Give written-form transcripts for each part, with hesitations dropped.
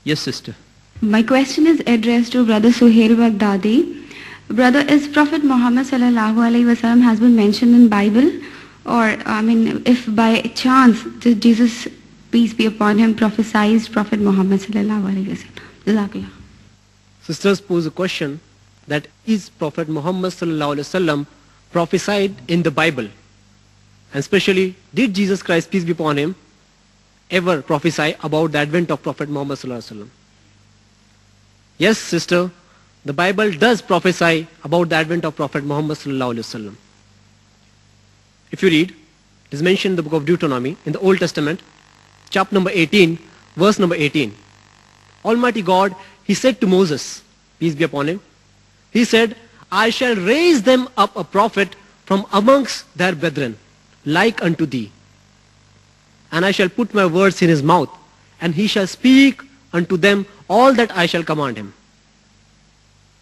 Yes, sister. My question is addressed to Brother Suhail Baghdadi. Brother, is Prophet Muhammad sallallahu alaihi wasallam has been mentioned in Bible, or if by chance did Jesus, peace be upon him, prophesied Prophet Muhammad sallallahu alaihi wasallam? Jazakallah. Sisters pose a question that is Prophet Muhammad sallallahu alaihi wasallam prophesied in the Bible, and especially did Jesus Christ, peace be upon him, ever prophesy about the advent of Prophet Muhammad sallallahu alaihi wasallam? Yes, sister, the Bible does prophesy about the advent of Prophet Muhammad sallallahu alaihi wasallam. If you read, it is mentioned in the book of Deuteronomy in the Old Testament, chapter number 18, verse number 18. Almighty God, he said to Moses, peace be upon him, he said, I shall raise them up a prophet from amongst their brethren, like unto thee. And I shall put my words in his mouth, and he shall speak unto them all that I shall command him.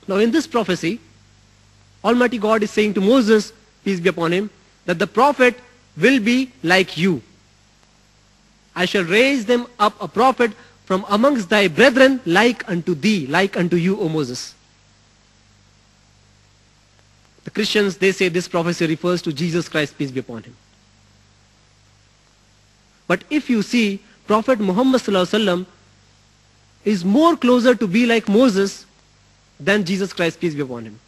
Now in this prophecy, Almighty God is saying to Moses, peace be upon him, that the prophet will be like you. I shall raise them up a prophet from amongst thy brethren, like unto thee, like unto you, O Moses. The Christians, they say this prophecy refers to Jesus Christ, peace be upon him. But if you see, Prophet Muhammad sallallahu alaihi wasallam is more closer to be like Moses than Jesus Christ, peace be upon him.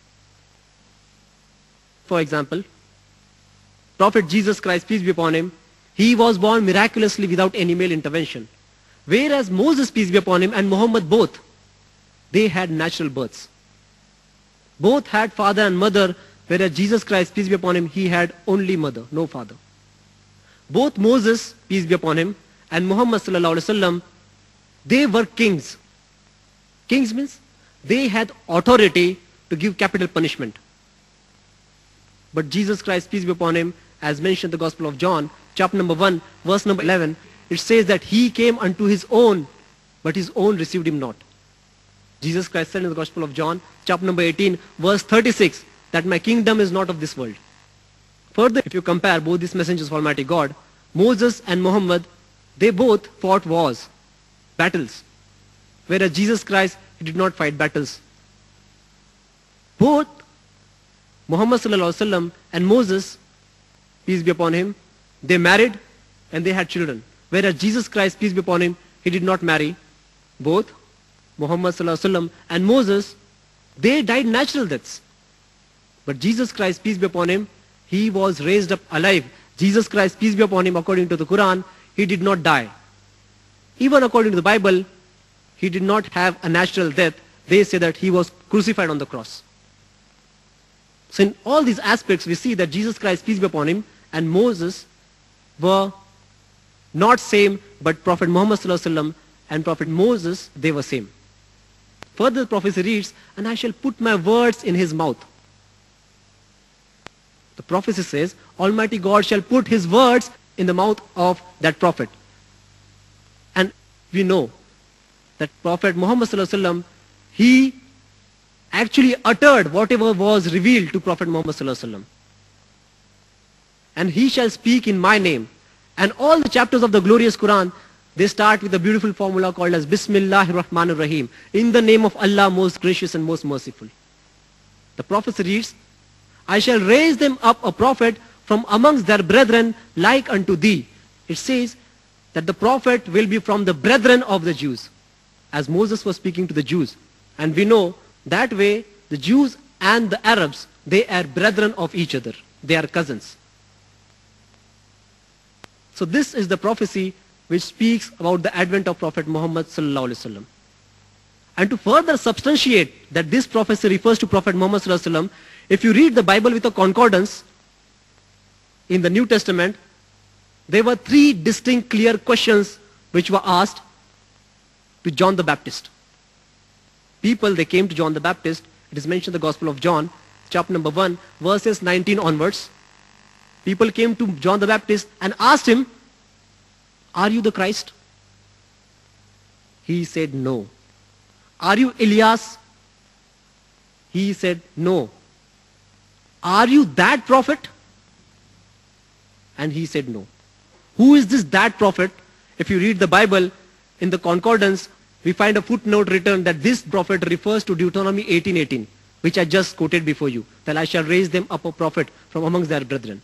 For example, Prophet Jesus Christ, peace be upon him, he was born miraculously without any male intervention. Whereas Moses, peace be upon him, and Muhammad both, they had natural births. Both had father and mother, whereas Jesus Christ, peace be upon him, he had only mother, no father. Both Moses, peace be upon him, and Muhammad sallallahu alaihi wasallam, they were kings. Kings means they had authority to give capital punishment. But Jesus Christ, peace be upon him, as mentioned in the Gospel of John, chapter number 1, verse number 11, it says that he came unto his own, but his own received him not. Jesus Christ said in the Gospel of John, chapter number 18, verse 36, that my kingdom is not of this world. Further, if you compare both these messengers of Almighty God, Moses and Muhammad, they both fought wars, battles. Whereas Jesus Christ, he did not fight battles. Both Muhammad sallallahu alaihi wasallam and Moses, peace be upon him, they married and they had children. Whereas Jesus Christ, peace be upon him, he did not marry. Both Muhammad sallallahu alaihi wasallam and Moses, they died natural deaths. But Jesus Christ, peace be upon him, he was raised up alive. Jesus Christ, peace be upon him, according to the Quran, he did not die. Even according to the Bible, he did not have a natural death. They say that he was crucified on the cross. So in all these aspects, we see that Jesus Christ, peace be upon him, and Moses were not same, but Prophet Muhammad sallallahu alaihi wasallam and Prophet Moses, they were same. Further, the prophecy reads, and I shall put my words in his mouth. The prophecy says, Almighty God shall put his words in the mouth of that prophet. And we know that Prophet Muhammad sallallahu alaihi wasallam, he actually uttered whatever was revealed to Prophet Muhammad sallallahu alaihi wasallam. And he shall speak in my name. And all the chapters of the glorious Quran, they start with a beautiful formula called as Bismillahir Rahmanir Rahim. In the name of Allah, most gracious and most merciful. The prophecy reads, I shall raise them up a prophet from amongst their brethren, like unto thee. It says that the prophet will be from the brethren of the Jews, as Moses was speaking to the Jews. And we know that way the Jews and the Arabs, they are brethren of each other. They are cousins. So this is the prophecy which speaks about the advent of Prophet Muhammad sallallahu alaihi wasallam. And to further substantiate that this prophecy refers to Prophet Muhammad sallallahu alaihi wasallam, if you read the Bible with a concordance in the New Testament, there were 3 distinct clear questions which were asked to John the Baptist. People, they came to John the Baptist. It is mentioned in the Gospel of John, chapter number 1, verses 19 onwards. People came to John the Baptist and asked him, are you the Christ? He said, no. Are you Elias? He said, no. Are you that prophet? And he said, no. Who is this that prophet? If you read the Bible in the concordance, we find a footnote written that this prophet refers to Deuteronomy 18:18, which I just quoted before you, that I shall raise them up a prophet from amongst their brethren.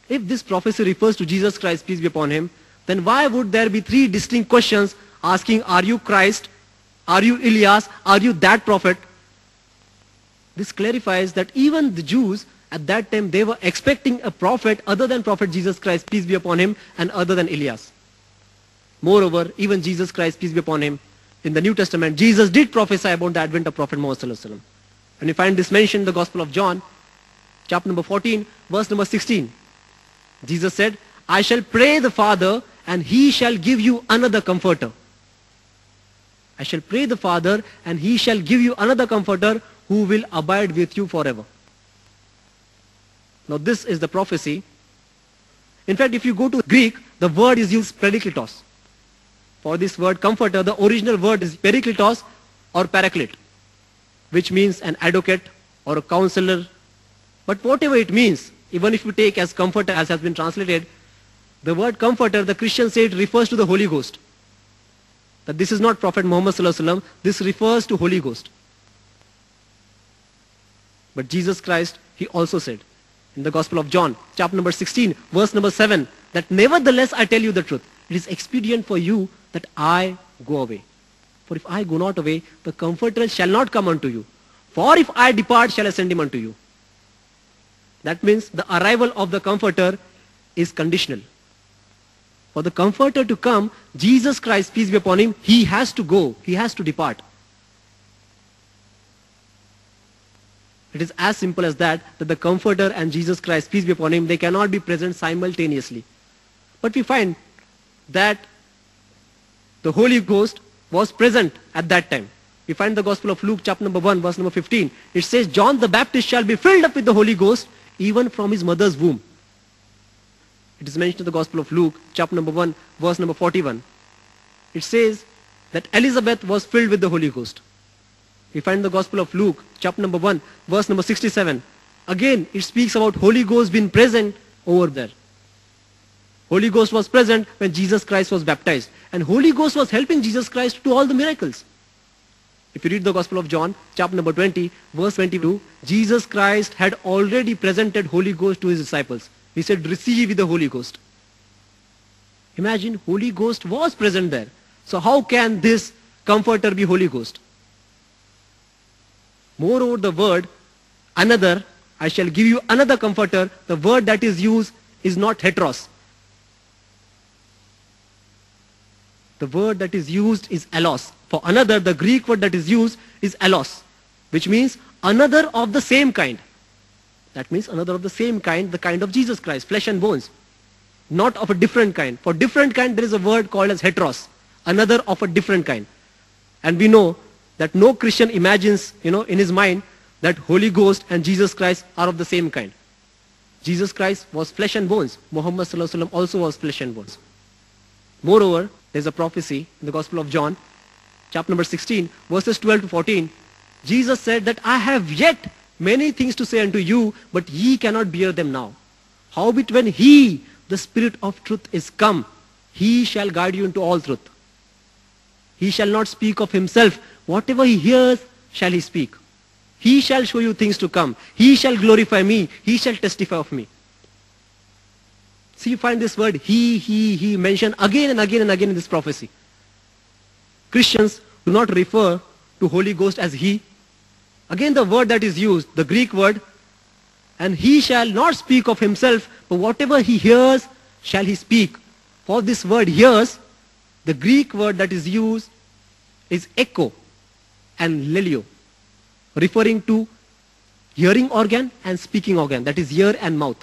If this prophecy refers to Jesus Christ, peace be upon him, then why would there be three distinct questions asking, are you Christ? Are you Elias? Are you that prophet? This clarifies that even the Jews at that time, they were expecting a prophet other than Prophet Jesus Christ, peace be upon him, and other than Elias. Moreover, even Jesus Christ, peace be upon him, in the New Testament, Jesus did prophesy about the advent of Prophet Muhammad sallallahu alaihi wasallam. And we find this mentioned in the Gospel of John, chapter number 14, verse number 16. Jesus said, I shall pray the Father, and he shall give you another comforter. I shall pray the Father, and he shall give you another comforter who will abide with you forever. Now this is the prophecy. In fact, if you go to Greek, the word is used parakletos. For this word comforter, the original word is parakletos or paraclete, which means an advocate or a counselor. But whatever it means, even if you take as comforter as has been translated, the word comforter, the Christians say it refers to the Holy Ghost. That this is not Prophet Muhammad sallallahu alaihi wasallam, this refers to Holy Ghost. But Jesus Christ, he also said in the Gospel of John, chapter number 16, verse number 7, that nevertheless I tell you the truth. It is expedient for you that I go away. For if I go not away, the Comforter shall not come unto you. For if I depart, shall I send him unto you. That means the arrival of the Comforter is conditional. For the Comforter to come, Jesus Christ, peace be upon him, he has to go, he has to depart. It is as simple as that the Comforter and Jesus Christ, peace be upon him, they cannot be present simultaneously. But we find that the Holy Ghost was present at that time. We find the Gospel of Luke, chapter number 1, verse number 15. It says, John the Baptist shall be filled up with the Holy Ghost even from his mother's womb. It is mentioned in the Gospel of Luke, chapter number 1, verse number 41. It says that Elizabeth was filled with the Holy Ghost. We find the Gospel of Luke, chapter number 1, verse number 67. Again, it speaks about Holy Ghost being present over there. Holy Ghost was present when Jesus Christ was baptized. And Holy Ghost was helping Jesus Christ to do all the miracles. If you read the Gospel of John, chapter number 20, verse 22, Jesus Christ had already presented Holy Ghost to his disciples. He said, receive the Holy Ghost. Imagine, Holy Ghost was present there. So how can this Comforter be Holy Ghost? Moreover, the word, another, I shall give you another Comforter, the word that is used is not heteros. The word that is used is allos. For another, the Greek word that is used is allos, which means another of the same kind. That means another of the same kind, the kind of Jesus Christ, flesh and bones. Not of a different kind. For different kind, there is a word called as heteros, another of a different kind. And we know that no Christian imagines, in his mind that Holy Ghost and Jesus Christ are of the same kind. Jesus Christ was flesh and bones. Muhammad sallallahu alaihi wasallam also was flesh and bones. Moreover, there's a prophecy in the Gospel of John, chapter number 16, verses 12 to 14. Jesus said that I have yet many things to say unto you, but ye cannot bear them now. Howbeit when he, the Spirit of truth, is come, he shall guide you into all truth. He shall not speak of himself. Whatever he hears, shall he speak. He shall show you things to come. He shall glorify me. He shall testify of me. See, you find this word he mentioned again and again and again in this prophecy. Christians do not refer to Holy Ghost as he. Again, the word that is used, the Greek word, and he shall not speak of himself, but whatever he hears, shall he speak. For this word hears, the Greek word that is used is echo and lelio, referring to hearing organ and speaking organ, that is ear and mouth.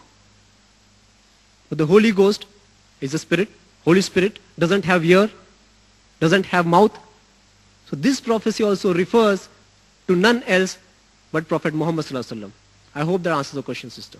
But the Holy Ghost is a spirit. Holy Spirit doesn't have ear, doesn't have mouth. So this prophecy also refers to none else but Prophet Muhammad sallallahu alaihi wasallam. I hope that answers the question, sister.